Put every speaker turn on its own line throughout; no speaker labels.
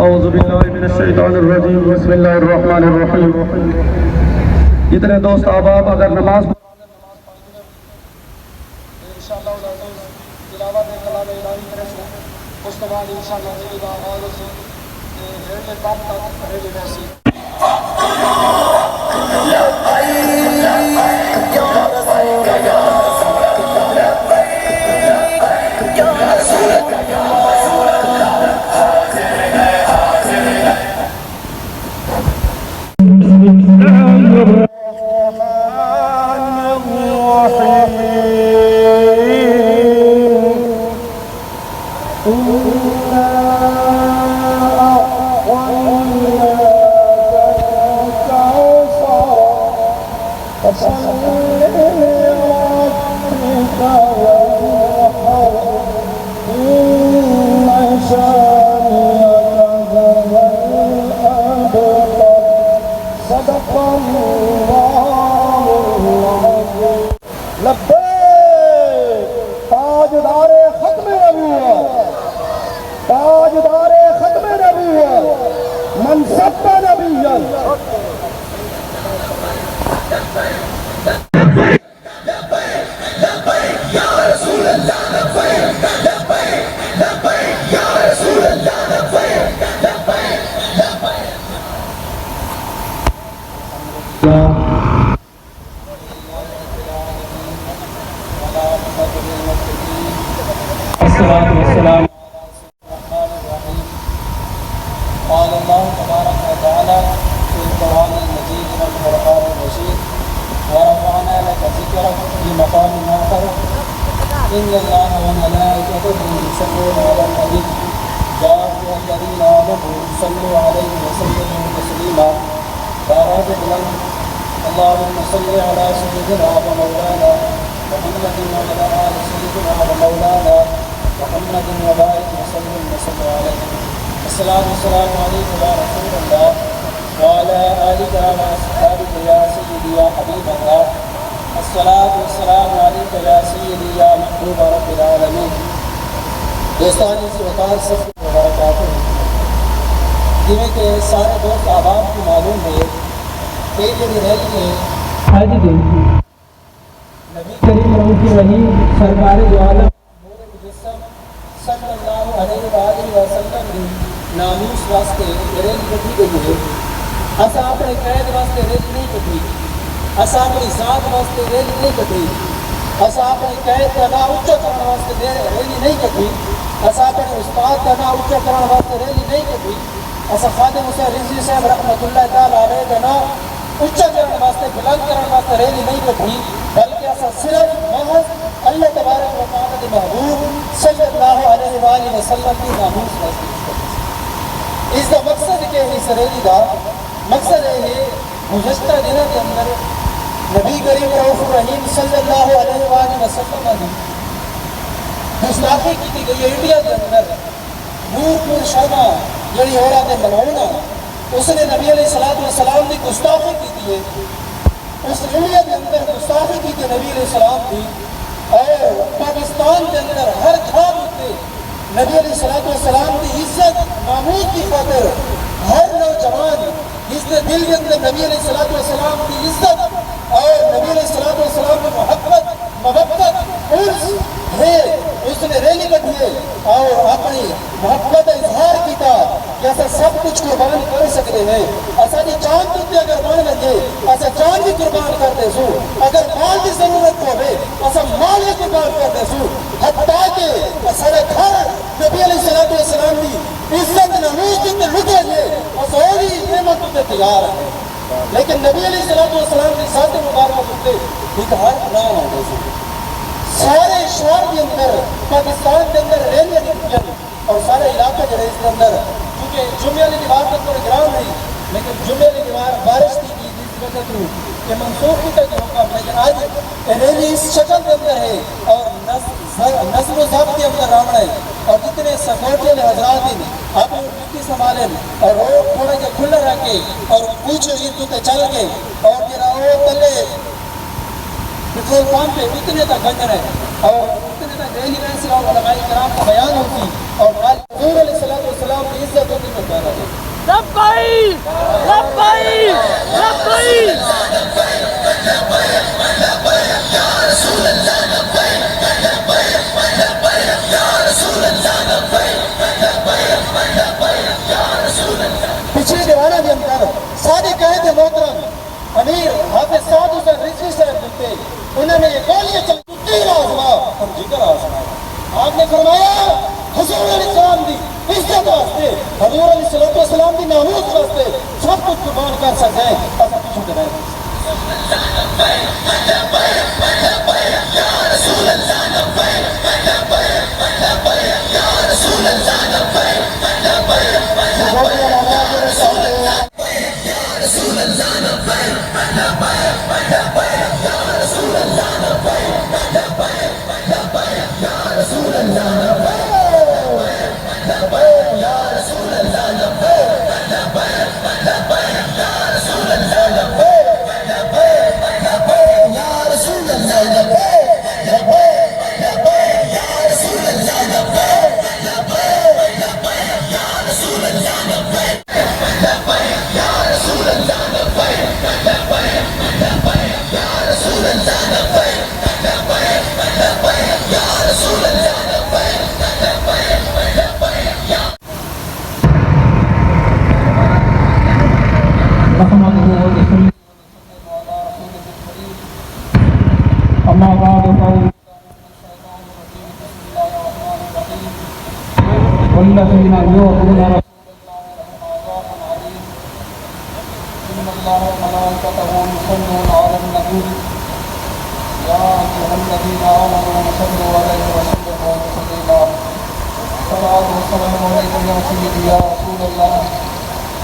اعوذ باللہ من الشیطان الرجیم بسم اللہ الرحمن الرحیم. جتنے دوست احباب اگر نماز انشاءاللہ تلاوت کلام الہی کریں اس کے بعد انشاءاللہ جب آواز سے ریلے کام تک ریلے ویسی اللهم صل على سيدنا ومولانا محمد وعلى آل سيدنا ومولانا محمد وبارك وسلم عليه. الصلاة والسلام عليك يا رسول الله وعلى آلك وأصحابك يا سيدي يا حبيب الله. الصلاة والسلام عليك يا سيدي يا محبوب رب العالمين. دوستانی سے وقار سے برکاتہ جنہیں کہ سارے دوست احباب کو معلوم ہے کہ یہ ریلی ہے آج دن نبی کریم رحمۃ اللہ سرکار دو عالم نور مجسم صلی اللہ علیہ وآلہ وسلم کی ناموس واسطے ریلی کٹی گئی ہے. اسا اپنے قید واسطے ریلی نہیں کٹی, اسا اپنی ذات واسطے ریلی نہیں کٹی, اسا اپنی قید کا نام اونچا کرنے واسطے ریلی نہیں کٹی, اسا اپنے استاد کا نام اونچا کرنے واسطے ریلی نہیں کٹی, اسا خادم حسین رضوی صاحب رحمۃ اللہ تعالی علیہ کا نام اونچا کرنے واسطے بلند کرنے واسطے ریلی نہیں کٹی, بلکہ اسا صرف محض اللہ تبارک و تعالی کے محبوب صلی اللہ علیہ وآلہ وسلم کی ناموس واسطے. اس کا مقصد کہ اس ریلی کا مقصد ہے گزشتہ دنوں کے اندر نبی کریم رؤوف الرحیم صلی اللہ علیہ وآلہ وسلم نے گستاخی کی گئی ہے انڈیا کے اندر. نور شرما جڑی عورت ہے ملونا اس نے نبی علیہ السلام کی گستاخی کی ہے. اس انڈیا کے اندر گستاخی کی تھی نبی علیہ السلام کی, اور پاکستان کے اندر ہر جھاگ ہوتے نبی علیہ السلام کی عزت معمول کی خاطر ہر نوجوان جس نے دل کے اندر نبی علیہ السلام کی عزت اور نبی علیہ السلام کی محبت ہے اس نے ریلی کٹی ہے اور اپنی محبت اظہار کیا کہ ایسا سب کچھ قربان کر سکتے ہیں. ایسا جی چاند کتے اگر مان لگے ایسا چاند بھی قربان کرتے سو, اگر مال کی ضرورت ہوئے ایسا مال بھی قربان کرتے سو, حتیٰ کہ سارے گھر نبی علیہ السلام کی عزت نموز جتنے لٹے ہیں اور سوری نعمت ہوتے تیار ہیں. لیکن نبی علیہ السلام کی ذات مبارکہ ہوتے ایک ہر نہ ہوتے سو سارے شہر کے اندر پاکستان کے اندر ریلیاں نکلیں اور سارے علاقے جو ہے اس کے اندر کیونکہ جمعے والی دیوار کا پروگرام نہیں, لیکن جمعے والی دیوار بارش کی جس وجہ سے کہ منسوخ کی کا حکم, لیکن آج ریلی اس شکل کے اندر ہے اور نظم و ضبط کے اندر راوڑ ہے اور جتنے سکیورٹی والے حضرات ہیں آپ ڈیوٹی سنبھالیں اور روڈ تھوڑا کے کھلا رکھ کے اور کچھ تے چل کے اور روڈ تلے پیٹرول پمپ پہ اتنے تک گنجر ہے اور اتنے تک ریلی ویسے اور علماء کرام کا بیان ہوتی اور حضور علیہ السلام کی عزت ہوتی میں کہہ رہا ہوں
لبیک لبیک لبیک
پچھلی دیوانہ کے اندر سادے قائد محترم امیر حافظ سعد حسین رضوی صاحب جنتے انہوں نے یہ گالیاں چلی تیر آزما ہم جگر آزما آپ نے فرمایا حضور علیہ السلام دی عزت واسطے حضور علیہ السلام دی ناموس واسطے سب کچھ قربان کر سکتے ہیں ایسا کچھ ہوتے رہے
أما بعد والذين يؤذون
إن الله وملائكته يصلون على النبي يا أيها الذين آمنوا صلوا عليه وسلموا تسليما الصلاة والسلام عليك يا سيدي يا رسول الله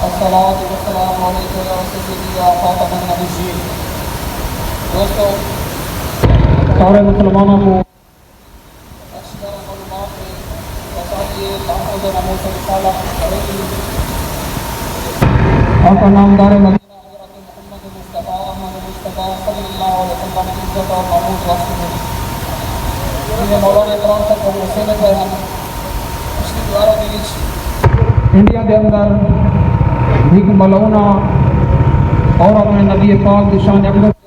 الصلاة والسلام عليك يا سيدي يا خاتم النبيين دوستو
سارے مسلمانوں کو
اکثر معلومات بتائیے محمود نموز رسالہ کرے گی
آپ کا نامدار مدینہ
حضرت محمد مصطفیٰ احمد مصطفیٰ صلی اللہ علیہ وسلم کی عزت اور ناموس واسطے یہ مولانا اکرام صاحب کو حسین پہ ہم اس کی دوارہ دیج
انڈیا کے اندر ایک ملعونہ اور اپنے نبی پاک کی شان اقدس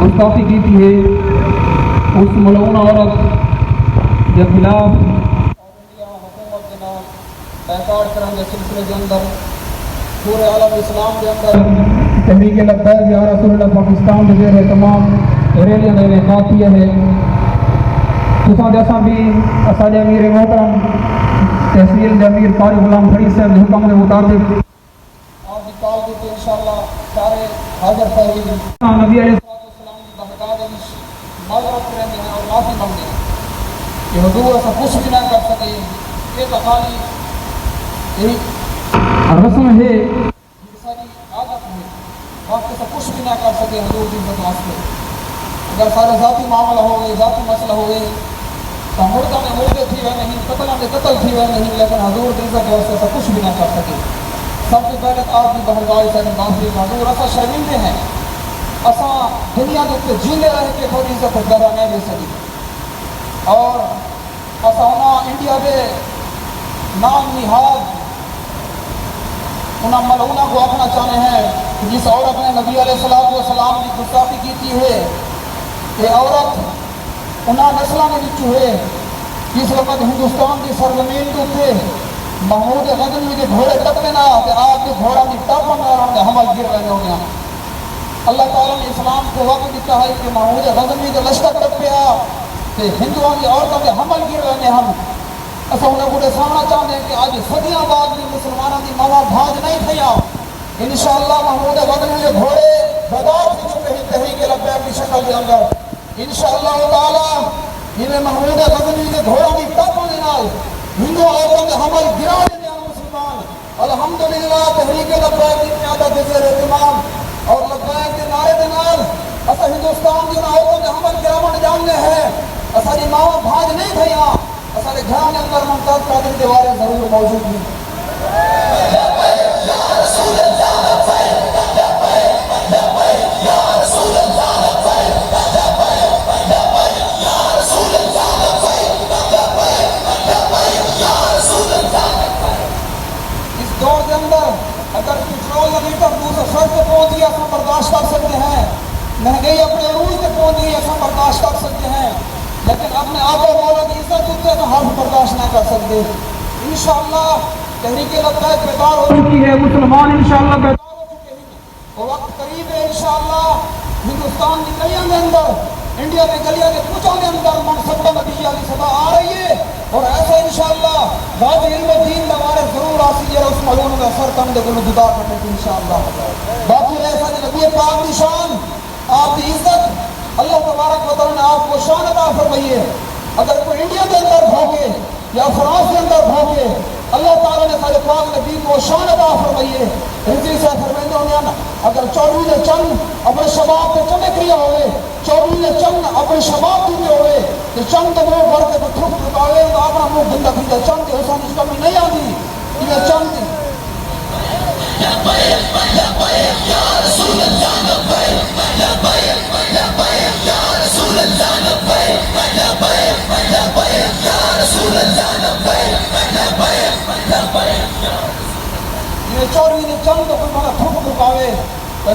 گستاخی کی تھی ہے اس ملعونہ عورت کے خلاف
انڈیا حکومت کے نام بیکار کرنے کے سلسلے کے اندر پورے عالم اسلام کے اندر
تحریک لبیک یا رسول اللہ پاکستان کے زیر تمام ریلیاں نے انعقاد کیا ہے تساں جیسا بھی اساجے امیر محترم تحصیل امیر فاروق غلام فرید صاحب کے حکم کے مطابق
آپ کی کال دیتے انشاءاللہ سارے حاضر فہرید
نبی علیہ
السلام کی بہکار معذرت کریں گے اور معافی مانگیں گے کہ حضور ایسا کچھ بھی نہ کر سکے یہ تو خالی یہی
رسم ہے
ساری عادت ہے وقت سے کچھ بھی نہ کر سکے حضور کی عزت واسطے اگر سارے ذاتی معاملہ ہو گئے ذاتی مسئلہ ہو گئے تو مردہ میں مردے تھی وہ نہیں قتل میں قتل تھی وہ نہیں لیکن حضور کی عزت واسطے ایسا کچھ بھی نہ کر سکے سب سے پہلے آپ کی بہرگاہ سے معافی حضور ایسا شرمندے ہیں ایسا دنیا کے اوپر جینے رہے کہ تھوڑی عزت پیدا نہیں لے سکی اور ایسا ہونا انڈیا کے نام نہاد انہاں ملعونہ کو اپنا چاہنے ہیں جس عورت نے نبی علیہ السلام کی گستاخی کی تھی ہے یہ عورت انہاں نسلوں نے بچو ہے جس وقت ہندوستان کی سرزمین کے اوپر محمود غزنوی کے گھوڑے قتل نہ کہ آپ کے گھوڑا کی ٹاپ بنا رہا ہوں حمل گر رہے ہو گیا اللہ تعالیٰ نے اسلام کو وقت دیتا ہے کہ محمود غزنوی کے لشکر تک پیا کہ ہندوؤں کی عورتوں کے حمل گر رہے ہیں ہم ایسا انہیں بڑے سامنا چاہتے ہیں کہ آج صدیاں بعد بھی مسلمانوں کی ماما بھاج نہیں تھیا انشاءاللہ محمود غزنوی کے گھوڑے بدار کی چکے ہی تحریک لبیک کی شکل کے اندر انشاءاللہ تعالیٰ انہیں محمود غزنوی کے گھوڑوں کی ٹاپوں کے نال ہندو عورتوں کے حمل گرا دینے والے مسلمان الحمدللہ تحریک لبیک کی قیادت کے زیر اہتمام اور لبیک کے نعرے کے نال ایسا ہندوستان کی عورتوں کے حمل گراوٹ جاننے ہیں ایسا جی ماما بھاج نہیں تھیا اسارے گھراں کے اندر ممتاز قادری دیواریں ضرور موجود ہیں برداشت کر سکتے ہیں، مہنگائی اپنے عروج تک پہنچ گئی ہم برداشت کر سکتے ہیں، لیکن اپنے آقا مولا کی عزت اتنے تو ہم برداشت نہ کر سکتے۔ انشاءاللہ تحریک لبیک بیدار ہو
چکی ہے، مسلمان انشاءاللہ بیدار
ہو چکے ہیں، اور وقت قریب ہے انشاءاللہ ہندوستان کی گلیاں کے اندر، انڈیا کے گلیاں کے کوچوں کے اندر منصب نتیجہ کی صدا آ رہی ہے، اور ایسا انشاءاللہ بعد علم دین ہمارے ضرور آسی ہے اس معلوم میں اثر کم دے گلو جدا کرنے کی انشاءاللہ۔ باقی ایسا نبی پاک کی شان، آپ کی عزت اللہ تبارک و تعالیٰ نے آپ کو شان عطا فرمائی ہے۔ اگر کوئی انڈیا کے اندر بھوکے یا فرانس کے اندر بھوکے، اللہ تعالیٰ نے خالق پاک نبی کو شان عطا فرمائی ہے۔ رضی سے فرمائندے ہونے نا اگر چودھری نے چند اپنے شباب پہ چمک رہا ہوئے، چودھری نے چند اپنے شباب دیتے ہوئے کہ چند منہ بھر کے تو تھوک رکاوے تو اپنا منہ گندہ کھیتا چند کے حسن اس کمی نہیں آتی یہ چند یہ چودھری نے چند کوئی بڑا تھوک رکاوے،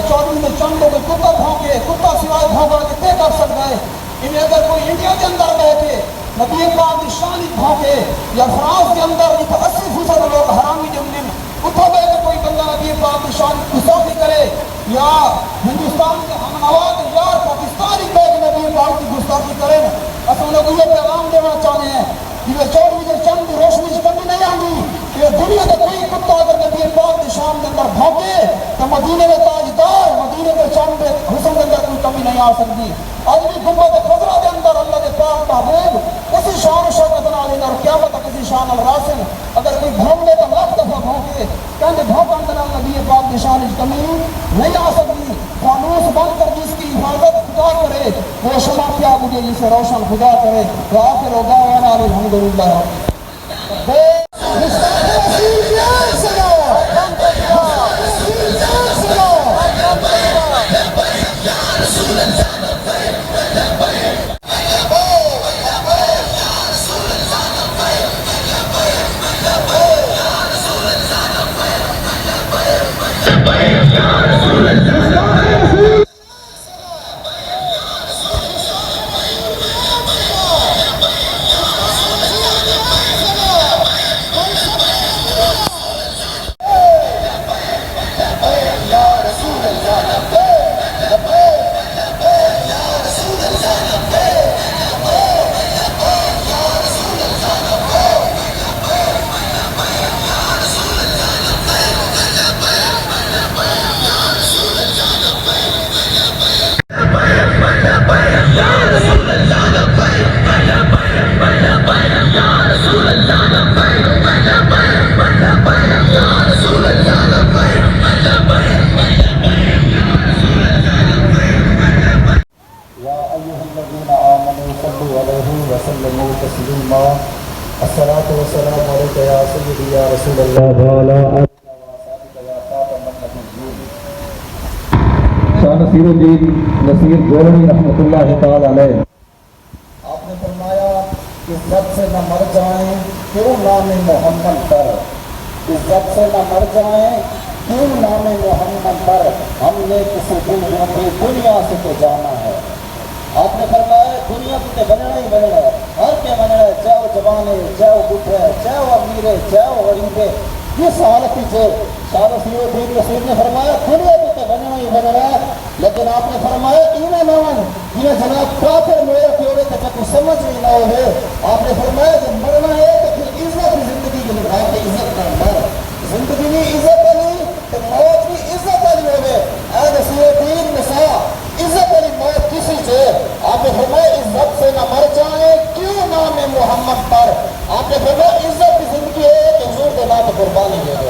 چودھری نے چند کوئی کتا بھونکے، کتا سوائے بھونکا کے طے کر سکتا ہے۔ انہیں اگر کوئی انڈیا کے اندر بیٹھے نبی پاک کی شان بھونکے، یا فرانس کے اندر 80% لوگ حرامی جملن اتھا بے کہ کوئی بندہ نبی پاک کی شان گستاخی کرے، یا ہندوستان کے ہم نوا کے یار پاکستانی بے کہ نبی پاک کی گستاخی کرے، اصل نے کوئی پیغام دینا چاہتے ہیں کہ چودھری نے چند روشنی سے کمی نہیں آنگی کہ دنیا کا کوئی کتا اگر نبی پاک کی شان کے اندر بھونکے تو مدینے میں تاجدار، مدینے کے چند پہ حسن کے اندر کوئی کمی نہیں آ سکتی۔ آج بھی گنبد خضرا کے اندر اللہ کے پاک محبوب اسی شان و شوکت نال اور قیامت تک اسی شان الراسن اگر کوئی بھونکے تو لاکھ دفعہ بھونکے، کہتے بھونکن کے نال نبی پاک کی شان کی کمی نہیں آ سکتی۔ فانوس بن کر جس کی حفاظت خدا کرے وہ شمع کیا مجھے جسے روشن خدا کرے۔ وآخر دعوانا الحمدللہ۔ الصلاة والسلام عليك يا سيدي يا رسول الله وعلى آلك وصحبك يا خاتم النبيين۔
شاہ نصیر الدین نصیر گولڑی رحمۃ اللہ تعالی علیہ۔
آپ نے فرمایا عزت سے نہ مر جائیں کیوں نام محمد پر، عزت سے نہ مر جائیں کیوں نام محمد پر، ہم نے کسی دنیا سے تو جانا ہے۔ آپ نے فرمایا دنیا کے بننا ہی بننا ہے، ہر کے بننا ہے، چاہے وہ جوان ہے، چاہے وہ بڈھا ہے، چاہے وہ امیر ہے، چاہے وہ غریب ہے، جس حالت سے شاہ نصیر الدین رسول نے فرمایا دنیا کے بننا ہی بننا ہے، لیکن آپ نے فرمایا انہیں نوان جنہیں جناب کافر میرے پیورے تک کو سمجھ نہیں نہ ہوئے۔ آپ نے فرمایا جب مرنا ہے تو پھر عزت زندگی کے لئے کہ عزت نہ مر، زندگی میں عزت نہیں تو موت کی عزت نہیں ہوئے۔ اے نصیر الدین نساء عزت علی موت کسی سے، آپ نے فرمایا عزت سے نہ مر جائیں کیوں نام محمد پر، آپ نے فرمایا عزت کی زندگی ہے کہ حضور کے نام قربانی لے دو۔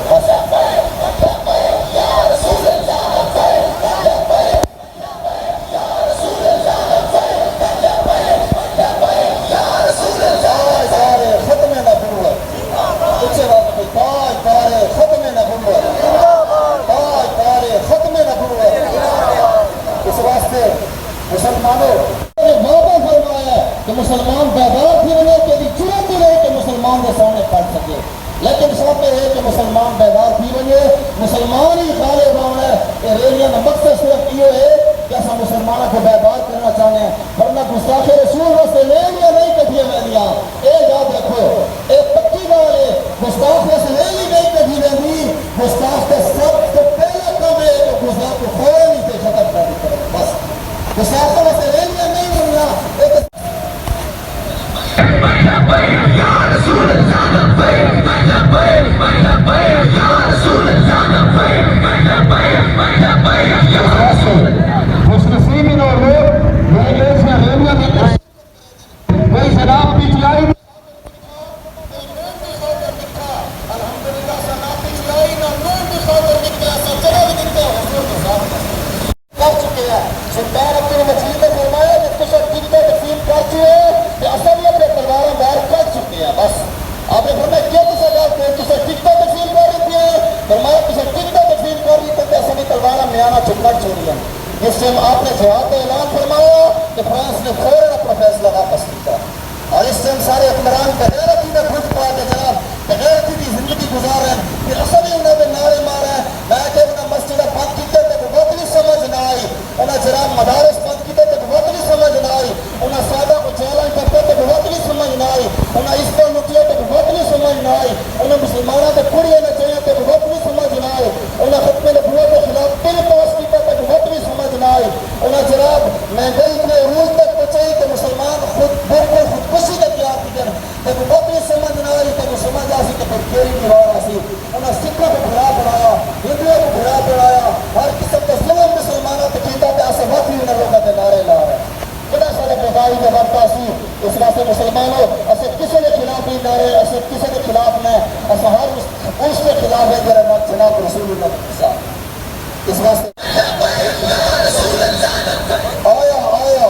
مسلمانوں نے وعدہ فرمایا کہ مسلمان بیدار بھی رہے کہ جرات بھی رہے کہ مسلمان کے سامنے پڑھ سکے، لیکن شرط ہے کہ مسلمان بیدار بھی رہے، مسلمان ہی غالب آنا ہے۔ ریلیاں کا مقصد صرف
مسلمانوں کو بیدار کرنا چاہتے ہیں، ورنہ گستاخ رسول سے لے لیا نہیں کٹھی میں لیا. اے یاد رکھو، اے پکی گال ہے، گستاخ سے لے لی نہیں کٹھی میں لی. گستاخ کا سب سے پہلا کام ہے کہ گستاخ کو فوراً سے ختم کر دیتے ہیں. بس گستاخوں سے لے لیا نہیں لیا. مسلمین اور لوگ کوئی شراب پی چلائی کر چکے ہیں. سلطان اپنی مسجد میں فرمایا جس کے ساتھ ٹکٹیں تقسیم کر چکے ہیں کہ اصل یہ اپنے تلواریں باہر کر چکے ہیں. بس آپ نے فرمایا کیا کسے ڈالتے ہیں کسے ٹکٹیں تقسیم کر رہی تھی. فرمایا کسے ٹکٹیں تقسیم کر رہی تھی کہ اصلی تلواریں میانا چھپنا چھوڑی ہیں. اس ٹائم آپ نے جہاد کا اعلان فرمایا کہ فرانس نے فوراً اپنا فیصلہ واپس کیا. اور اس ٹائم سارے حکمران بغیرتی میں گھٹ پا کے جناب بغیرتی کی زندگی گزار رہے ہیں. پھر اصل ہی انہوں نے نعرے مارے ہیں. میں کہ انہیں مسجد بند کیتے تک وقت نہیں سمجھ نہ آئی. انہیں جناب مدارس بند کیتے تک وقت نہیں سمجھ نہ آئی. انہیں سادہ کو چیلنج کرتے تک وقت نہیں سمجھ نہ آئی. انہیں اس پر لٹیے تک وقت نہیں سمجھ نہ آئی. انہیں مسلمانوں کے کڑیے نہ چاہیے تک وقت نہیں سمجھ نہ آئی. انہیں ختم نبوت کے خلاف بل پاس کیتے تک وقت نہیں سمجھ نہ آئی. انہیں جناب مہنگائی اتنے عروج تک پہنچائی کہ مسلمان خود بالکل خودکشی کا تیار کی جائے تک وقت نہیں سمجھ نہ آئی. تک سمجھ آ سی کہ پھر کیری کی وار آ سی. انہیں سکھوں کو بھڑا بڑھایا, ہندوؤں کو بھڑا بڑھایا, ہر قسم کے ظلم مسلمانوں کو کیتا کہ ایسے وقت ہی انہیں لوگوں کے نعرے لا رہے ہیں. بڑا سارے بیداری کا وقت آسی. اس واسطے مسلمانوں ایسے کسی کے خلاف نہیں نعرے, ایسے کسی کے خلاف میں ایسا ہر اس کے خلاف ہے جناب جناب رسول اللہ کے ساتھ. اس واسطے آیا آیا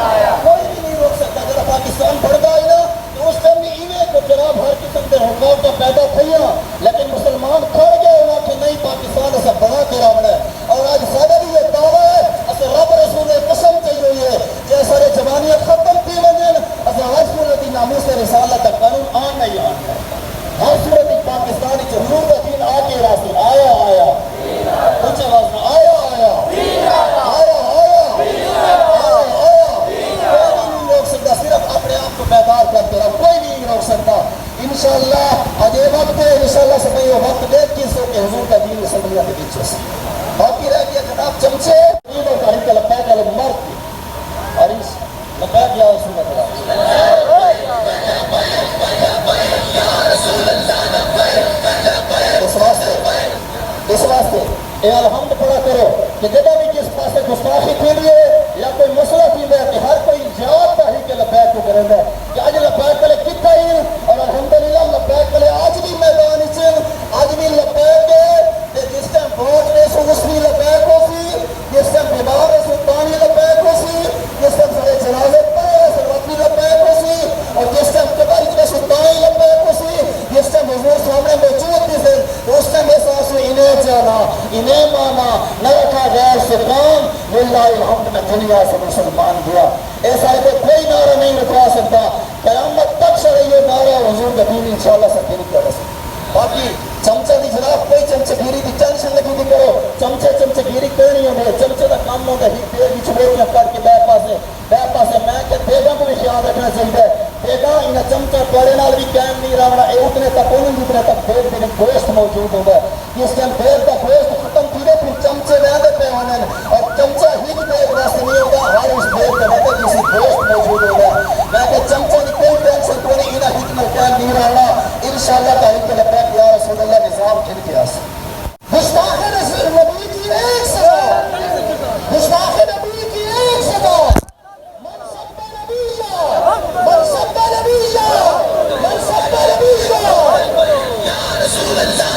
آیا کوئی بھی نہیں روک سکتا. جب پاکستان بڑھتا ہے نا تو اس ٹائم بھی ایویں کو جناب ہر قسم کے حکام تو پیدا تھیا, لیکن مسلمان کھڑ گئے انہوں کہ نہیں پاکستان ایسا بڑا کرا بڑا ہے. اور آج سارا بھی یہ دعویٰ ہے ایسے رب رسول قسم چاہیے ہوئی ہے کہ سارے جوانیاں ختم کی وجہ ایسے ہر صورت ناموس رسالت کا قانون آن نہیں آن ہے. ہر صورت پاکستانی جو حضور کا دین آ کے راستے آیا آیا اونچے آواز میں آیا آیا آیا آیا آیا. کوئی نہیں روک سکتا, صرف اپنے آپ کو بیدار کرتے رہو, کوئی نہیں روک سکتا. انشاءاللہ آج یہ وقت ہے, انشاءاللہ سے میں یہ وقت دیکھ کے سو کہ حضور کا دین اسمبلیہ کے پیچھے سے باقی رہ گیا جناب چمچے اور تاریخ کا لپیک علی مرد کی اور اس لپیک یا رسول اللہ اس واسطے اے الحمد پڑا کرو کہ جب بھی کس پاسے گستاخی کے لیے یا کوئی مسئلہ کی ہے کہ ہر کوئی جواب تحریک لبیک کو کرے گا کہ آج لبیک کلے کتا ہی اور الحمدللہ لبیک کلے آج بھی میدان چن آج بھی لبیک ہے. جس ٹائم بہت نے سو اس بھی لبیک ہو سی, جس ٹائم بیمار ہے سو پانی لبیک ہو سی, جس ٹائم سارے جنازے پڑے سروت بھی لبیک ہو سی, اور جس ٹائم قبر اتنے سو تانی لبیک ہو سی, جس ٹائم حضور سامنے موجود تھی سے اس ٹائم احساس میں انہیں جانا انہیں مانا نہ رکھا غیر سے کام للہ الحمد میں دنیا سے مسلمان گیا. ایسا ہے کہ کوئی نعرہ نہیں رکھا سکتا قیامت تک شرعی نعرہ حضور کا دین انشاءاللہ سب نہیں کر سکتا. باقی چمچے دی جناب کوئی چمچے گیری دی ٹینشن لگی دی کرو, چمچے گیری کرنی ہوگی. چمچے کا کام ہوگا ہی دیر کی چھوڑیاں کر کے بے پاسے میں کہ بیگا کو بھی خیال رکھنا چاہیے. بیگا انہیں چمچہ پڑے نال بھی قائم نہیں رہنا, اے اتنے تک انہیں جتنے تک پھر بھی گوشت موجود ہوگا. اس ٹائم پھر کا گوشت ختم کیے پھر چمچے رہنے پہ ہونے اور چمچہ ہی بھی ایک واسطے نہیں ہوگا, ہر اس پھر کے رہتے کسی گوشت موجود ہوگا. میں کہ چمچے کی کوئی ٹینشن کو نہیں, انہیں حکمت قائم نہیں رہنا انشاءاللہ تاریخ کے لبیک یا رسول اللہ نظام کھل کے آسے. گستاخ رسول نبی کی ایک صدا, گستاخ نبی کی ایک صدا, منصب نبیہ منصب نبیہ منصب نبیہ یا رسول اللہ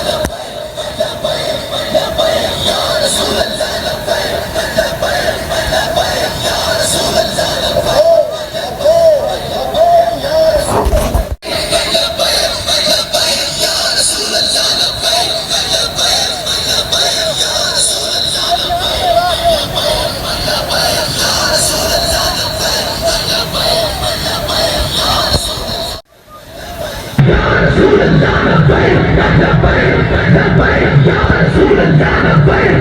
Ya Rasul Allah,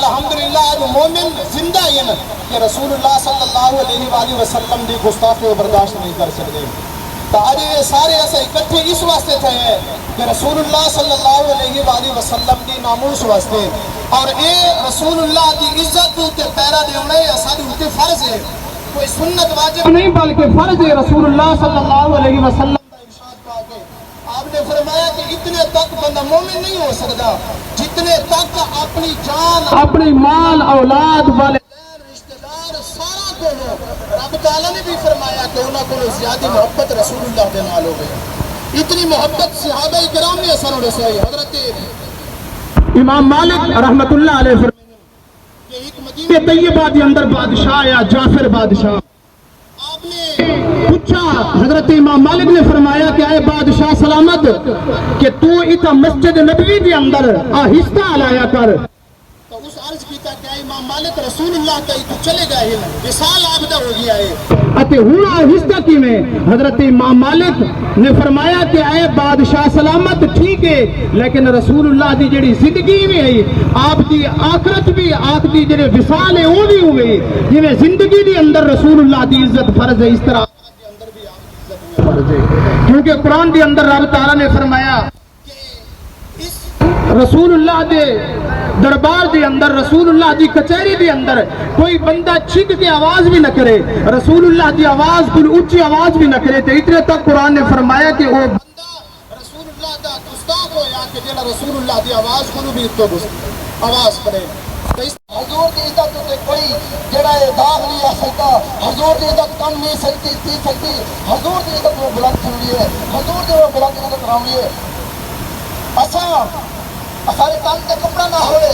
الحمدللہ آج مومن زندہ ہیں کہ رسول اللہ صلی اللہ علیہ وآلہ وسلم دی گستاخی برداشت نہیں کر سکتے. تو آج یہ سارے ایسے اکٹھے اس واسطے تھے کہ رسول اللہ صلی اللہ علیہ وآلہ وسلم دی ناموس واسطے اور اے رسول اللہ دی عزت تے پیرا دیونے ساری ہوتے فرض ہے. کوئی سنت واجب
نہیں بلکہ فرض ہے رسول اللہ صلی اللہ علیہ وسلم.
آپ نے فرمایا کہ اتنے تک بندہ مومن نہیں ہو سکتا جتنے تک اپنی جان
اپنی مال اولاد والے
رشتہ دار سارا کو ہو. رب تعالیٰ نے بھی فرمایا کہ انہوں کو زیادہ محبت رسول اللہ کے نال ہو گئی. اتنی محبت صحابہ کرام نے اثر ہونے سے حضرت
امام مالک رحمت اللہ علیہ فرماتے
کہ ایک مدینہ
طیبہ کے اندر بادشاہ یا جعفر بادشاہ.
آپ نے
پوچھا حضرت امام مالک نے فرمایا کہ اے بادشاہ سلامت کہ تو اتنا مسجد نبوی کے اندر آہستہ لایا کر.
تو اس عرض کیتا کہ امام مالک رسول اللہ کا تو چلے گئے ہیں وصال آبدہ ہو گیا ہے
اتے ہوں آہستہ کی میں حضرت امام مالک نے فرمایا کہ اے بادشاہ سلامت ٹھیک ہے لیکن رسول اللہ دی جڑی زندگی میں ہے آپ دی آخرت بھی آپ دی جڑے وصال ہے وہ بھی ہوئے جی میں زندگی دی اندر رسول اللہ دی عزت فرض ہے اس طرح کیونکہ قرآن دی اندر رب تعالیٰ نے فرمایا رسول اللہ دے دربار دے اندر رسول اللہ دی کچہری دے اندر کوئی بندہ چھک کے آواز بھی نہ کرے رسول اللہ دی آواز کوئی اونچی آواز بھی نہ کرے تو اتنے تک قرآن نے فرمایا کہ وہ
بندہ رسول اللہ دا گستاخ ہو یا کہ جنہا رسول اللہ دی آواز کو بھی تو آواز کرے. تو اس حضور دی عزت تے کوئی جڑا ہے داغ نہیں آ سکتا. حضور دی عزت کم نہیں سکتی حضور دی عزت وہ بلند کرنی ہے حضور دی وہ بلند عزت کراونی ہے. اسارے کام تے کپڑا نہ ہوئے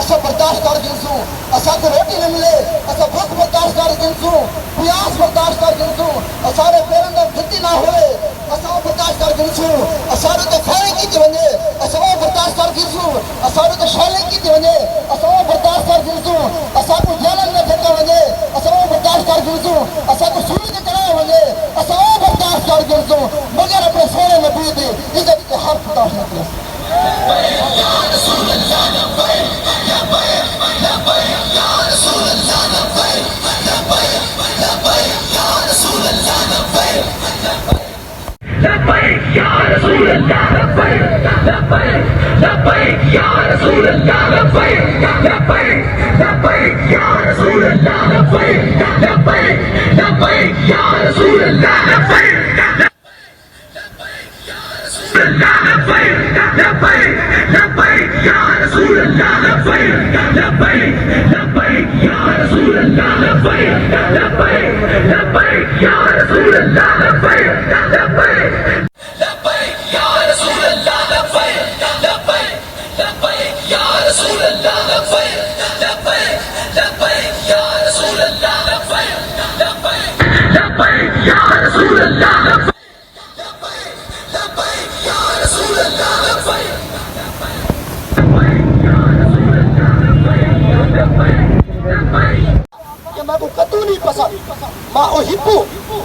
اسا برداشت کر جنسوں اسا کو روٹی نہ ملے اسا بھوک برداشت کر جنسوں پیاس برداشت کر جنسوں اسارے پیرن دا جتی نہ ہوئے اسا برداشت کر جنسوں اسارے تے کھانے کی تے ونجے اسا برداشت کر جنسوں اسارے تے شالے کی تے ونجے اسا برداشت کر جنسوں اسا کو جالن نہ پھٹا ونجے اسا برداشت کر جنسوں اسا کو سوئی تے چڑھا ونجے اسا برداشت کر جنسوں مگر اپنے سونے نبی دی عزت تے ہر برداشت کرے.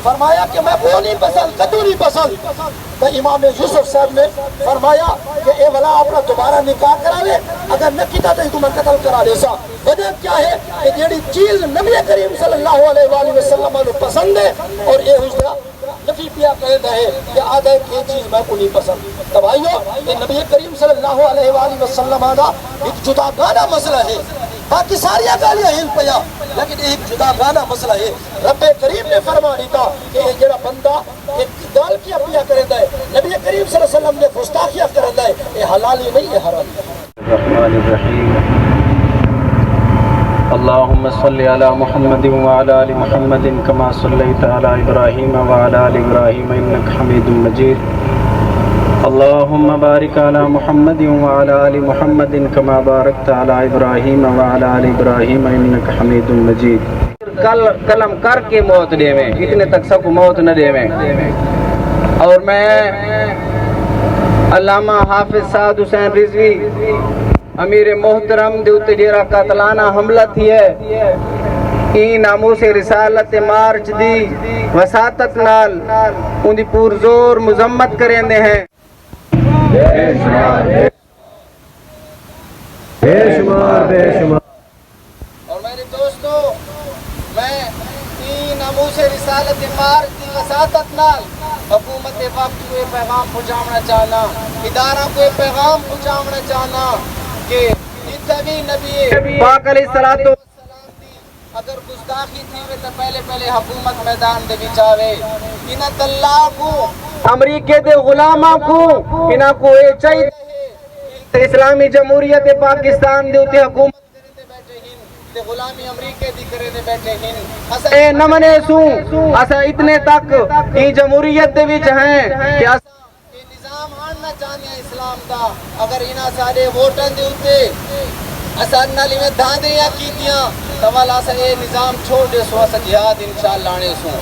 فرمایا کہ میں وہ نہیں پسند کدو نہیں پسند. تو امام یوسف صاحب نے فرمایا کہ اے والا اپنا دوبارہ نکاح کرا لے اگر نہ کیتا تو میں قتل کرا لے سا. وجہ کیا ہے کہ جیڑی چیز نبی کریم صلی اللہ علیہ وآلہ وسلم کو پسند ہے اور اے حجرہ نفی پیا کہتا ہے کہ آدھا یہ چیز میں کو نہیں پسند. تبائیو کہ نبی کریم صلی اللہ علیہ وآلہ وسلم آدھا ایک جدا گانا مسئلہ ہے باقی ساری گالیاں ہل پیا لیکن ایک جدا گانا مسئلہ ہے. رب کریم نے فرما دیتا کہ یہ جڑا بندہ ایک گال کیا پیا کرتا ہے نبی کریم صلی اللہ علیہ وسلم نے گستاخیاں کرتا ہے یہ حلال ہی نہیں ہے حرام.
الرحمن الرحیم اللهم صل على محمد وعلى آل محمد كما صليت على إبراهيم وعلى آل إبراهيم إنك حميد مجيد. اللهم بارك على محمد وعلى آل محمد كما باركت على إبراهيم وعلى آل إبراهيم إنك حميد مجيد. قلم کر کے موت دے میں اتنے تک سب کو موت نہ دے میں. اور میں علامہ حافظ سعد حسین رضوی امیر محترم دیوتے جیرا قاتلانہ حملہ تھی ہے این ناموس رسالت مارچ دی وساطت نال ان دی پور زور مذمت کریں دے ہیں. بے شمار
ناموس رسالت پار کی وساطت نال حکومت وقت کو یہ پیغام پہنچانا چاہنا، ادارہ کو یہ پیغام پہنچانا چاہنا کہ جتنا بھی نبی
پاک علیہ الصلوۃ
والسلام دی اگر گستاخی تھی وے تو پہلے حکومت میدان دے وچ آوے، انہاں اللہ کو
امریکہ دے غلاماں کو انہاں کو اے چاہیے اسلامی جمہوریت پاکستان دے اتے حکومت
کرے دے بیٹھے ہن تے غلامی امریکہ دی کرے دے بیٹھے ہن اسا
اے نمنے سوں اسا اتنے تک ای جمہوریت دے وچ ہیں کہ
یہ نظام آننا چاہنے ہیں اسلام دا، اگر انہاں سارے ووٹاں دے اتے اسا نالی میں دھاندیاں کیتیاں توالا اسا یہ نظام چھوڑ دے سو اسا جہاد انشاءاللہ آنے سوں۔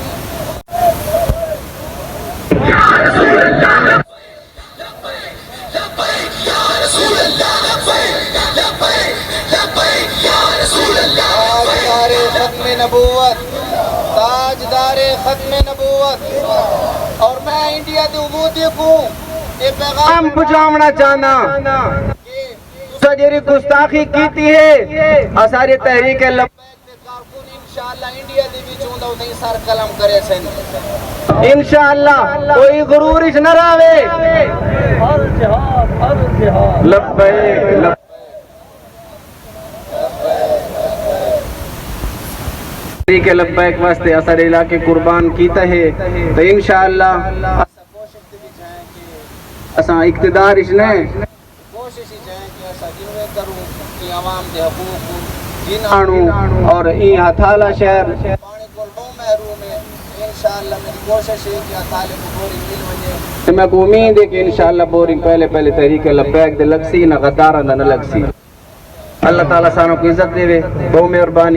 تاجدار ختم نبوت، تاجدار ختم نبوت، اور میں انڈیا دے عبودی کو یہ پیغام
پہنچانا چاہنا تسا جیری گستاخی کیتی ہے اساری تحریک
لبیک دے کارکن انشاءاللہ انڈیا دے وچ ہوندا اوتھے سر قلم کرے سن
انشاءاللہ کوئی غرور اچ نہ راوے
ہر جہاد
لبیک ٹھیک ہے لبیک واسطے اثر علاقے قربان کیتا ہے تو انشاءاللہ
کوشش دے وچ ہیں کہ
اساں اقتدار اچ نے
کوشش ہی ہیں کہ ایسا جنوے کروں کہ عوام دے حقوق کو جن
آنو اور ای ہتھالا شہر
پانی کو بہت محروم ہے، انشاءاللہ میری کوشش ہے کہ طالب کو بوری مل ونجے
تو میں کو امید ہے کہ انشاءاللہ بورنگ پہلے تحریک لبیک دے لگسی نہ غدارہ نہ لگسی۔ اللہ تعالیٰ سانوں کو عزت دے بہو مہربانی۔